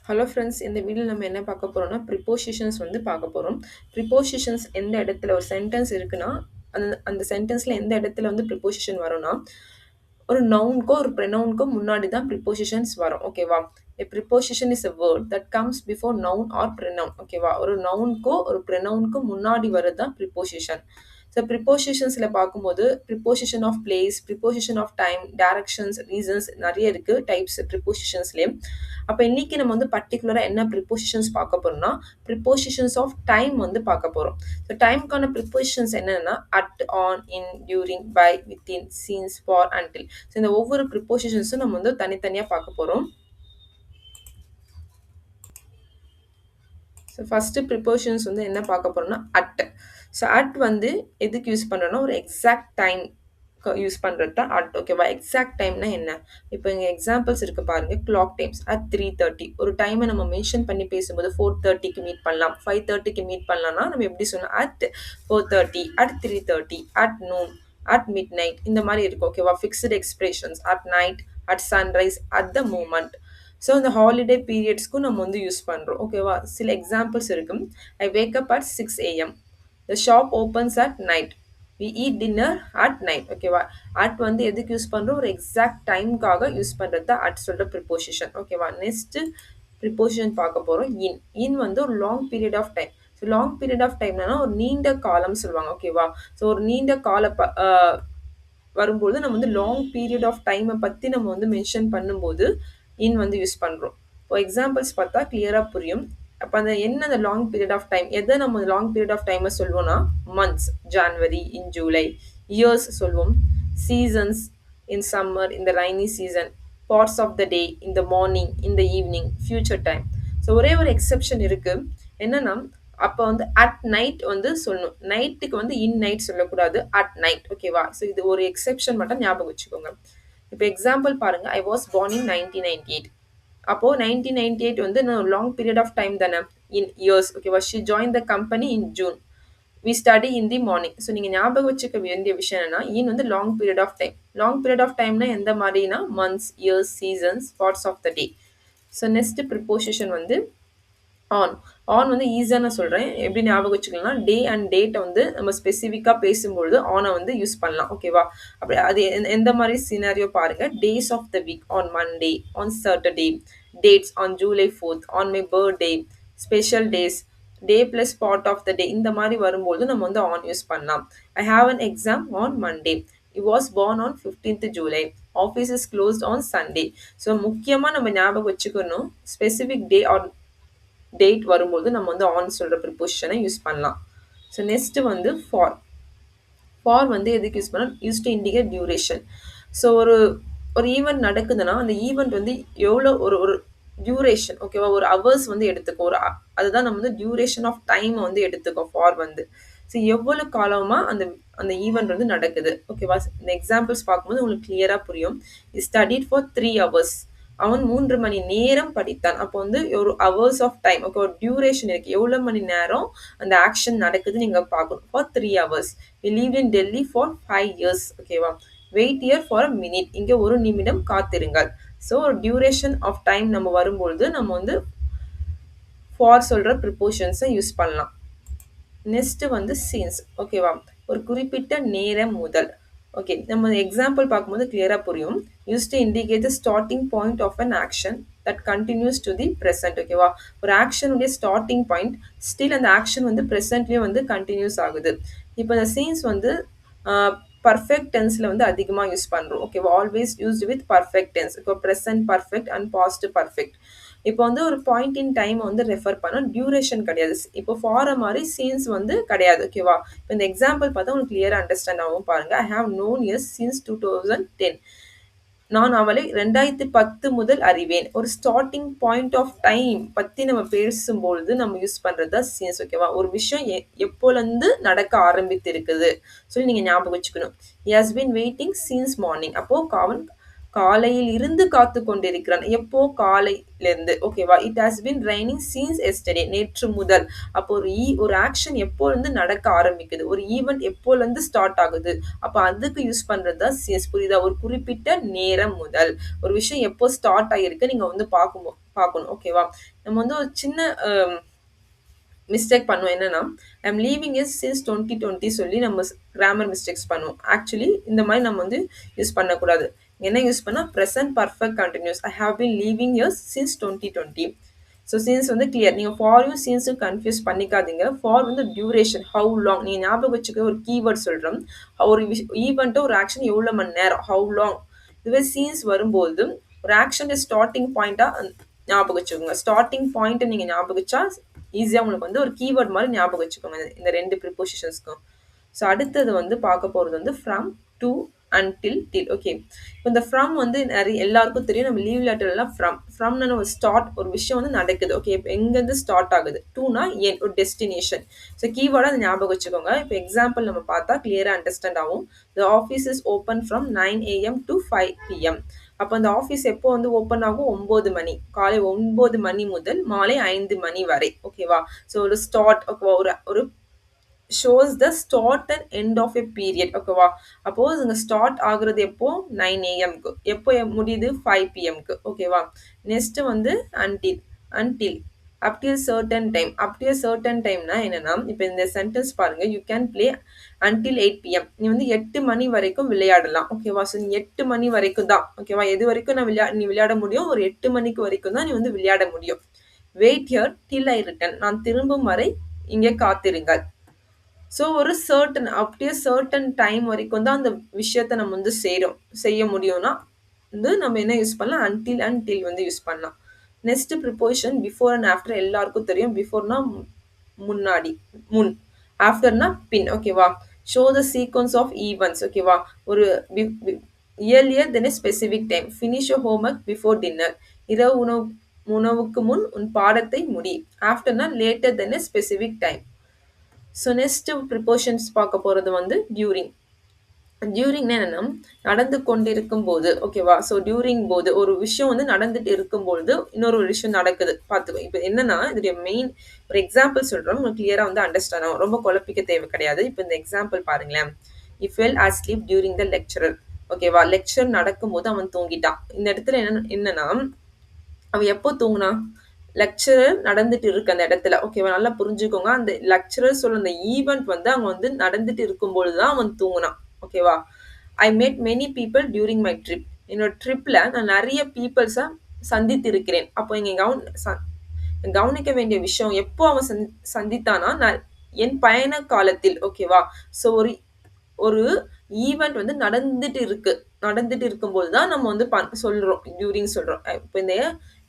Hello friends, இந்த வீடியோவில் நம்ம என்ன பார்க்க போறோம்னா ப்ரிப்போசிஷன்ஸ் வந்து பார்க்க போகிறோம். ப்ரிப்போசிஷன்ஸ் எந்த இடத்துல ஒரு சென்டென்ஸ் இருக்குன்னா அந்த அந்த சென்டென்ஸில் எந்த இடத்துல வந்து ப்ரிப்போசிஷன் வரும்னா ஒரு நவுனுக்கோ ஒரு ப்ரெனவுனுக்கோ முன்னாடி தான் ப்ரிப்போசிஷன்ஸ் வரும். ஓகேவா? A preposition is a word that comes before noun or pronoun. ஓகேவா? ஒரு நவுனுக்கோ ஒரு ப்ரெனவுனுக்கோ முன்னாடி வரது தான் ப்ரிப்போசிஷன். ஸோ ப்ரிப்போசிஷன்ஸில் பார்க்கும்போது preposition of place, preposition of time, directions, reasons நிறைய இருக்குது டைப்ஸ் ப்ரிப்போசிஷன்ஸ்லேயே. அப்போ இன்னைக்கு நம்ம வந்து பர்டிகுலராக என்ன ப்ரிப்போசிஷன்ஸ் பார்க்க போறோம்னா ப்ரிப்போசிஷன்ஸ் ஆஃப் டைம் வந்து பார்க்க போகிறோம். ஸோ டைமுக்கான ப்ரிப்போசிஷன்ஸ் என்னென்னா at, on, in, during, by, within, since, for, until. So இந்த ஒவ்வொரு ப்ரிப்போசிஷன்ஸும் நம்ம வந்து தனித்தனியாக பார்க்க போகிறோம். ஸோ ஃபஸ்ட்டு ப்ரிப்போசிஷன்ஸ் வந்து என்ன பார்க்க போகிறோம்னா அட். ஸோ அட் வந்து எதுக்கு யூஸ் பண்ணுறோன்னா ஒரு எக்ஸாக்ட் டைம் யூஸ் பண்ணுறது தான் அட். ஓகேவா? எக்ஸாக்ட் டைம்னா என்ன? இப்போ இங்கே எக்ஸாம்பிள்ஸ் இருக்கு பாருங்க. Clock times at 3:30. ஒரு டைமை நம்ம மென்ஷன் பண்ணி பேசும்போது 4:30க்கு மீட் பண்ணலாம், 5:30க்கு மீட் பண்ணலாம்னா நம்ம எப்படி சொன்னோம்? At 4:30, at 3:30, at noon, at midnight, இந்த மாதிரி இருக்கும். ஓகேவா? Fixed expressions at night, at sunrise, at the moment. So இந்த ஹாலிடே பீரியட்ஸ்க்கும் நம்ம வந்து யூஸ் பண்ணுறோம். ஓகேவா? சில எக்ஸாம்பிள்ஸ் இருக்கும். I wake up at 6 AM. The shop opens at night. We eat dinner at night. ஓகேவா? அட் வந்து எதுக்கு யூஸ் பண்ணுறோம்? ஒரு எக்ஸாக்ட் டைமுக்காக யூஸ் பண்ணுறது தான் அட் சொல்கிற ப்ரிப்போசிஷன். ஓகேவா? நெக்ஸ்ட்டு ப்ரிப்போசிஷன் பார்க்க போகிறோம் இன். இன் வந்து ஒரு long period of time. So long period of டைம்னா ஒரு நீண்ட காலம் சொல்லுவாங்க. ஓகேவா? ஸோ ஒரு நீண்ட கால வரும்போது நம்ம வந்து லாங் பீரியட் ஆஃப் டைமை பற்றி நம்ம வந்து மென்ஷன் பண்ணும்போது இன் வந்து யூஸ் பண்ணுறோம். இப்போ எக்ஸாம்பிள்ஸ் பார்த்தா கிளியராக புரியும். அப்போ அந்த என்ன அந்த லாங் பீரியட் ஆஃப் டைம், எதை நம்ம லாங் பீரியட் ஆஃப் டைமை சொல்வோம்னா months, January, in July. Years சொல்வோம், சீசன்ஸ், இன் சம்மர், இந்த rainy season, parts of the day, in the morning, in the evening, future time. So ஒரே ஒரு எக்ஸெப்ஷன் இருக்குது. என்னன்னா அப்போ வந்து அட் நைட் வந்து சொல்லணும். நைட்டுக்கு வந்து இன் நைட் சொல்லக்கூடாது, அட் நைட். ஓகேவா? ஸோ இது ஒரு எக்ஸெப்ஷன் மட்டும் ஞாபகம் வச்சுக்கோங்க. இப்போ எக்ஸாம்பிள் பாருங்க. I was born in 1998. அப்போ 1998 வந்து லாங் பீரியட் ஆஃப் டைம் தானே, இன் இயர்ஸ். ஓகேவா? She join the company in June. We study in the morning. So நீங்கள் ஞாபகம் வச்சுக்க வேண்டிய விஷயம் என்னன்னா இன் வந்து long period of time. Long period of டைம்னா எந்த மாதிரினா months, years, seasons, parts of the day. So next preposition வந்து ஆன். ஆன் வந்து ஈஸியாக நான் சொல்கிறேன், எப்படி ஞாபகம் வச்சுக்கலாம்னா டே அண்ட் டேட்டை வந்து நம்ம ஸ்பெசிஃபிக்காக பேசும்பொழுது ஆனை வந்து யூஸ் பண்ணலாம். ஓகேவா? அப்படி அது எந்த மாதிரி சினாரியோ பாருங்கள். Days of the week on Monday, on Saturday, dates on July 4th, on my birthday, special days, day plus part of the day, இந்த மாதிரி வரும்போது நம்ம வந்து ஆன் யூஸ் பண்ணலாம். I have an exam on Monday. He was born on 15th July. Office is closed on Sunday. So முக்கியமாக நம்ம ஞாபகம் வச்சுக்கணும், ஸ்பெசிஃபிக் டே ஆர் டேட் வரும்போது நம்ம வந்து ஆன் சொல்கிற ப்ரிப்போசிஷனை யூஸ் பண்ணலாம். ஸோ நெக்ஸ்ட்டு வந்து ஃபார். ஃபார் வந்து எதுக்கு யூஸ் பண்ணலாம்? Use to indicate duration. So ஒரு ஒரு ஈவெண்ட் நடக்குதுன்னா அந்த ஈவெண்ட் வந்து எவ்வளோ ஒரு ஒரு டியூரேஷன். ஓகேவா? ஒரு ஹவர்ஸ் வந்து எடுத்துக்கும். அதுதான் நம்ம வந்து டியூரேஷன் ஆஃப் டைமை வந்து எடுத்துக்கோம் ஃபார் வந்து. ஸோ எவ்வளோ காலமாக அந்த அந்த ஈவெண்ட் வந்து நடக்குது. ஓகேவா? இந்த எக்ஸாம்பிள்ஸ் பார்க்கும்போது உங்களுக்கு கிளியராக புரியும். Is studied for 3 hours. அவன் 3 மணி நேரம் படித்தான். அப்போ வந்து ஒரு ஹவர்ஸ் ஆஃப் டைம். ஓகே, ஒரு டியூரேஷன் இருக்குது, எவ்வளோ மணி நேரம் அந்த ஆக்ஷன் நடக்குது நீங்கள் பார்க்கணும். For 3 hours. We lived in Delhi for 5 years. ஓகேவா? Wait here for a minute. இங்கே ஒரு நிமிடம் காத்திருங்கள். ஸோ ஒரு டியூரேஷன் ஆஃப் டைம் நம்ம வரும்பொழுது நம்ம வந்து ஃபார் சொல்கிற ப்ரிப்போஷன்ஸை யூஸ் பண்ணலாம். நெக்ஸ்ட்டு வந்து சீன்ஸ். ஓகேவா? ஒரு குறிப்பிட்ட நேரம் முதல். ஓகே, நம்ம எக்ஸாம்பிள் பார்க்கும்போது கிளியராக புரியும். Use to indicate the starting point of an action that continues to the present. ஓகேவா? ஒரு ஆக்ஷனுடைய ஸ்டார்டிங் பாயிண்ட் ஸ்டில் அந்த ஆக்ஷன் வந்து ப்ரெசென்ட்லேயும் வந்து கண்டினியூஸ் ஆகுது. இப்போ இந்த சீன்ஸ் வந்து பர்ஃபெக்ட் டென்ஸில் வந்து அதிகமாக யூஸ் பண்ணுறோம். ஓகேவா? Always used with perfect tense. இப்போ present perfect and past perfect. இப்போ வந்து ஒரு பாயிண்ட் இன் டைம் வந்து ரெஃபர் பண்ண டியூரேஷன் கிடையாது. இப்போ ஃபார் மாதிரி சீன்ஸ் வந்து கிடையாது. ஓகேவா? இப்போ இந்த எக்ஸாம்பிள் பார்த்தா உங்களுக்கு கிளியராக அண்டர்ஸ்டாண்ட் ஆகும். பாருங்க. I have known S since 2010. நான் அவளை 2010 முதல் அறிவேன். ஒரு ஸ்டார்டிங் பாயிண்ட் ஆஃப் டைம் பற்றி நம்ம பேசும்பொழுது நம்ம யூஸ் பண்ணுறது தான் சீன்ஸ். ஓகேவா? ஒரு விஷயம் எப்போலேருந்து நடக்க ஆரம்பித்து இருக்குது சொல்லி நீங்கள் ஞாபகம் வச்சுக்கணும். He has been waiting since morning. அப்போது அவன் காலையில் இருந்து காத்து கொண்டிருக்கிறான். எப்போ? காலையிலிருந்து. ஓகேவா? It has been raining since yesterday. நேற்று முதல். அப்போ ஒரு ஆக்ஷன் எப்போலேருந்து நடக்க ஆரம்பிக்குது? ஒரு ஈவென்ட் எப்போலேருந்து ஸ்டார்ட் ஆகுது? அப்போ அதுக்கு யூஸ் பண்றது தான் சின்ஸ். புரியுதா? ஒரு குறிப்பிட்ட நேரம் முதல். ஒரு விஷயம் எப்போ ஸ்டார்ட் ஆகிருக்கு நீங்க வந்து பார்க்கணும். ஓகேவா? நம்ம வந்து ஒரு சின்ன மிஸ்டேக் பண்ணுவோம். என்னன்னா, ஐம் லீவிங் இஸ் சின்ஸ் 2020 சொல்லி நம்ம கிராமர் மிஸ்டேக்ஸ் பண்ணுவோம். ஆக்சுவலி இந்த மாதிரி நம்ம வந்து யூஸ் பண்ணக்கூடாது. என்ன யூஸ் பண்ணா present perfect continuous. I have been leaving years since 2020. So since வந்து கிளியர். நீங்கள் ஃபாரையும் சின்ஸும் கன்ஃபியூஸ் பண்ணிக்காதீங்க. ஃபார் வந்து டியூரேஷன், ஹவு லாங். நீங்கள் ஞாபகம் வச்சுக்க ஒரு கீவேர்ட் சொல்கிறோம். ஒரு ஈவெண்ட்டோ ஒரு ஆக்ஷன் எவ்வளோ மணி நேரம், ஹவு லாங். இதுவே சீன்ஸ் வரும்போது ஒரு ஆக்ஷன் ஸ்டார்டிங் பாயிண்ட்டாக ஞாபகம் வச்சுக்கோங்க. ஸ்டார்டிங் பாயிண்ட் நீங்கள் ஞாபகம் வச்சா ஈஸியாக உங்களுக்கு வந்து ஒரு கீவேர்ட் மாதிரி ஞாபகம் வச்சுக்கோங்க இந்த ரெண்டு ப்ரிப்போசிஷன்ஸ்க்கும். ஸோ அடுத்தது வந்து பார்க்க போகிறது வந்து from, to, until, till. Okay, இப்போ இந்த ஃப்ரம் வந்து நிறைய எல்லாருக்கும் தெரியும். நம்ம லீவ் லெட்டர்லாம் ஃப்ரம்னு ஒரு ஸ்டார்ட், ஒரு விஷயம் வந்து நடக்குது. ஓகே, இப்போ எங்கேருந்து ஸ்டார்ட் ஆகுது? டூனா என், ஒரு டெஸ்டினேஷன். ஸோ கீவேர்டாக அதை ஞாபகம் வச்சுக்கோங்க. இப்போ எக்ஸாம்பிள் நம்ம பார்த்தா கிளியராக அண்டர்ஸ்டாண்ட் ஆகும். The office is open from 9 AM to 5 PM. அப்போ அந்த ஆஃபீஸ் எப்போ வந்து ஓப்பன் ஆகும்? 9 மணி. காலை 9 மணி முதல் மாலை 5 மணி வரை. ஓகேவா? ஸோ ஒரு ஸ்டார்ட், ஒரு ஒரு shows the start and end of a period. ஓகேவா? அப்போ இங்க ஸ்டார்ட் ஆகுறது எப்போ? 9 AM-க்கு. எப்போ முடியுது? 5 PM-க்கு. ஓகேவா? நெக்ஸ்ட் வந்து until up to certain time. Up to certain டைம்னா என்னன்னா, இப்போ இந்த சென்டென்ஸ் பாருங்க. You can play until 8 PM. நீ வந்து 8 மணி வரைக்கும் விளையாடலாம். ஓகேவா? ஸோ நீ 8 மணி வரைக்கும் தான். ஓகேவா? எது வரைக்கும் நீ விளையாட முடியும்? ஒரு 8 மணிக்கு வரைக்கும் தான் நீ வந்து விளையாட முடியும். Wait here till I return. நான் திரும்பும் வரை இங்கே காத்திருங்கள். ஸோ ஒரு அப்படியே சர்டன் டைம் வரைக்கும் தான் அந்த விஷயத்த நம்ம வந்து செய்ய முடியும்னா வந்து நம்ம என்ன யூஸ் பண்ணலாம்? அன்டில் அண்ட் டில் வந்து யூஸ் பண்ணலாம். Next preposition before and after. எல்லாருக்கும் தெரியும். பிஃபோர்னா முன்னாடி, முன். ஆஃப்டர்னா பின். ஓகேவா? Show the sequence of events. ஓகேவா? ஒரு earlier then specific time. Finish your homework before dinner. இரவு உணவுக்கு முன் உன் பாடத்தை முடி. ஆஃப்டர்னா later then specific time. So next prepositions பார்க்க போகிறது வந்து டியூரிங். டியூரிங்னா என்னன்னா, நடந்து கொண்டிருக்கும் போது. ஓகேவா? ஸோ டியூரிங் போது ஒரு விஷயம் வந்து நடந்துட்டு இருக்கும்பொழுது இன்னொரு விஷயம் நடக்குது. பார்த்துக்கோ. இப்போ என்னன்னா, இதோடைய மெயின் ஒரு எக்ஸாம்பிள் சொல்கிறோம். உங்களுக்கு கிளியராக வந்து அண்டர்ஸ்டாண்ட் ஆகும். ரொம்ப குழப்பிக்க தேவை கிடையாது. இப்போ இந்த எக்ஸாம்பிள் பாருங்களேன். If fell asleep during the lecturer. ஓகேவா? லெக்சர் நடக்கும்போது அவன் தூங்கிட்டான். இந்த இடத்துல என்னன்னா அவன் எப்போ தூங்குனா? லெக்சரர் நடந்துட்டு இருக்கு அந்த இடத்துல. ஓகேவா? நல்லா புரிஞ்சுக்கோங்க. அந்த லெக்சரர் சொல்ற அந்த ஈவெண்ட் வந்து அவங்க வந்து நடந்துட்டு இருக்கும்பொழுது தான் அவன் தூங்குனான். ஓகேவா? I made many people during my trip. என்னோட ட்ரிப்ல நான் நிறைய பீப்புள்ஸை சந்தித்து இருக்கிறேன். அப்போ இங்க கவனிக்க வேண்டிய விஷயம் எப்போ அவன் சந்தித்தானா? நான் என் பயண காலத்தில். ஓகேவா? ஸோ ஒரு ஒரு ஈவெண்ட் வந்து நடந்துட்டு இருக்கும்போது தான் நம்ம வந்து சொல்றோம், டியூரிங் சொல்றோம். இப்போ இந்த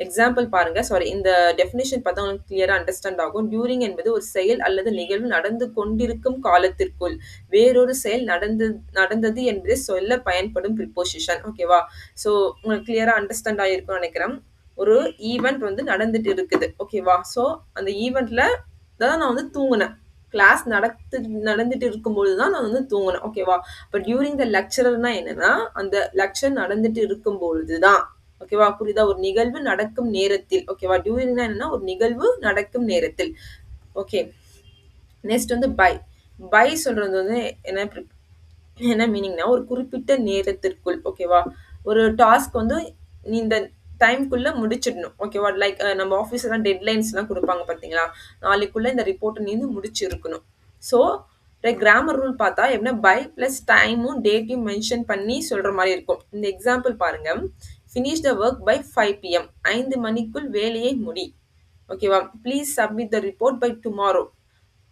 எக்ஸாம்பிள் பாருங்க. சாரி, இந்த டெஃபினேஷன் பார்த்தா உங்களுக்கு கிளியரா அண்டர்ஸ்டாண்ட் ஆகும். டியூரிங் என்பது ஒரு செயல் அல்லது நிகழ்வு நடந்து கொண்டிருக்கும் காலத்திற்குள் வேறொரு செயல் நடந்தது என்பதை சொல்ல பயன்படும் ப்ரிப்போசிஷன். ஓகேவா? ஸோ உங்களுக்கு கிளியரா அண்டர்ஸ்டாண்ட் ஆகிருக்கும்னு நினைக்கிறேன். ஒரு ஈவெண்ட் வந்து நடந்துட்டு இருக்குது. ஓகேவா? ஸோ அந்த ஈவெண்ட்ல தான் நான் வந்து தூங்கினேன். கிளாஸ் நடந்துட்டு இருக்கும்போது தான் நான் வந்து தூங்கினேன். ஓகேவா? இப்போ டியூரிங் த லெக்சரர்னா என்னன்னா, அந்த லெக்சர் நடந்துட்டு இருக்கும் பொழுதுதான். ஓகேவா? புரியுதா? ஒரு நிகழ்வு நடக்கும் நேரத்தில். ஓகேவா? டியூரிங்னா என்னன்னா, ஒரு நிகழ்வு நடக்கும் நேரத்தில். ஓகே, நெக்ஸ்ட் வந்து பை சொல்றது வந்து என்ன மீனிங்னா, ஒரு குறிப்பிட்ட நேரத்திற்குள். ஓகேவா? ஒரு டாஸ்க் வந்து நீ இந்த டைம்குள்ள முடிச்சிடணும். ஓகேவா? லைக் நம்ம ஆஃபீஸ்லாம் டெட்லைன்ஸ்லாம் கொடுப்பாங்க பார்த்தீங்களா? நாளைக்குள்ள இந்த ரிப்போர்ட்டை நீ வந்து முடிச்சிருக்கணும். ஸோ கிராமர் ரூல் பார்த்தா எப்படின்னா பை ப்ளஸ் டைமும் டேட்டையும் மென்ஷன் பண்ணி சொல்கிற மாதிரி இருக்கும். இந்த எக்ஸாம்பிள் பாருங்க. Finish the work by 5 PM. 5 மணிக்குள் வேலையை முடி. ஓகேவா? Please submit the report by tomorrow.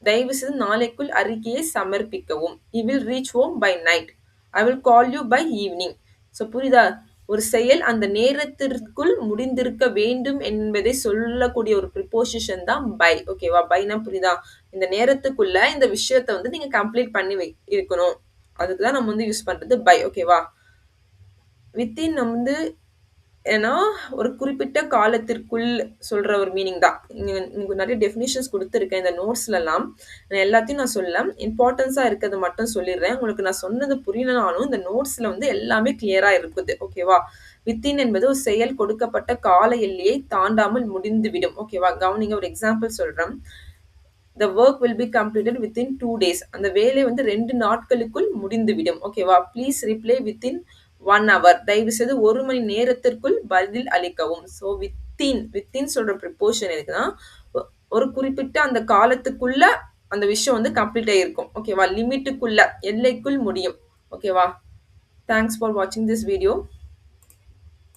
தயவு செய்து நாளைக்குள் அறிக்கையை சமர்ப்பிக்கவும். You will reach home by night. I will call you by evening. So புரியுதா? ஒரு செயல் அந்த நேரத்திற்குள் முடிந்திருக்க வேண்டும் என்பதை சொல்லக்கூடிய ஒரு ப்ரிப்போசிஷன் தான் பை. ஓகேவா? பைனா புரியுதா? இந்த நேரத்துக்குள்ள இந்த விஷயத்த வந்து நீங்க கம்ப்ளீட் பண்ணி இருக்கணும். அதுக்கு தான் நம்ம வந்து யூஸ் பண்றது பை. ஓகேவா? வித்தின் நம்ம வந்து ஏன்னா, ஒரு குறிப்பிட்ட காலத்திற்குள் சொல்ற ஒரு மீனிங் தான். இங்க நெறைய டெஃபினிஷன்ஸ் குடுத்துருக்கேன் இந்த நோட்ஸ்லலாம். எல்லாத்தையும் நான் சொல்லல. இம்பார்ட்டன்ஸா இருக்கிறத மட்டும் சொல்லிர்றேன். உங்களுக்கு நான் சொன்னது புரியலனாலும், இந்த நோட்ஸ்ல வந்து எல்லாமே கிளியரா இருக்குது. ஓகேவா? வித்தின் என்பது ஒரு செயல் கொடுக்கப்பட்ட கால எல்லையை தாண்டாமல் முடிந்துவிடும். ஓகேவா? கவனிங்க ஒரு எக்ஸாம்பிள் சொல்றேன். The work will be completed within 2 days. அந்த வேலை வந்து 2 நாட்களுக்குள் முடிந்துவிடும். ஓகேவா? Please reply within 1 hour. தயவுசெய்து 1 மணி நேரத்திற்குள் பதில் அளிக்கவும். ஸோ வித்தின் சொல்ற ப்ரிப்போஷன் எதுக்குன்னா, ஒரு குறிப்பிட்ட அந்த காலத்துக்குள்ள அந்த விஷயம் வந்து கம்ப்ளீட் ஆயிருக்கும். ஓகேவா? லிமிட்டுக்குள்ள, எல்லைக்குள் முடியும். ஓகேவா? தேங்க்ஸ் ஃபார் வாட்சிங் திஸ் வீடியோ.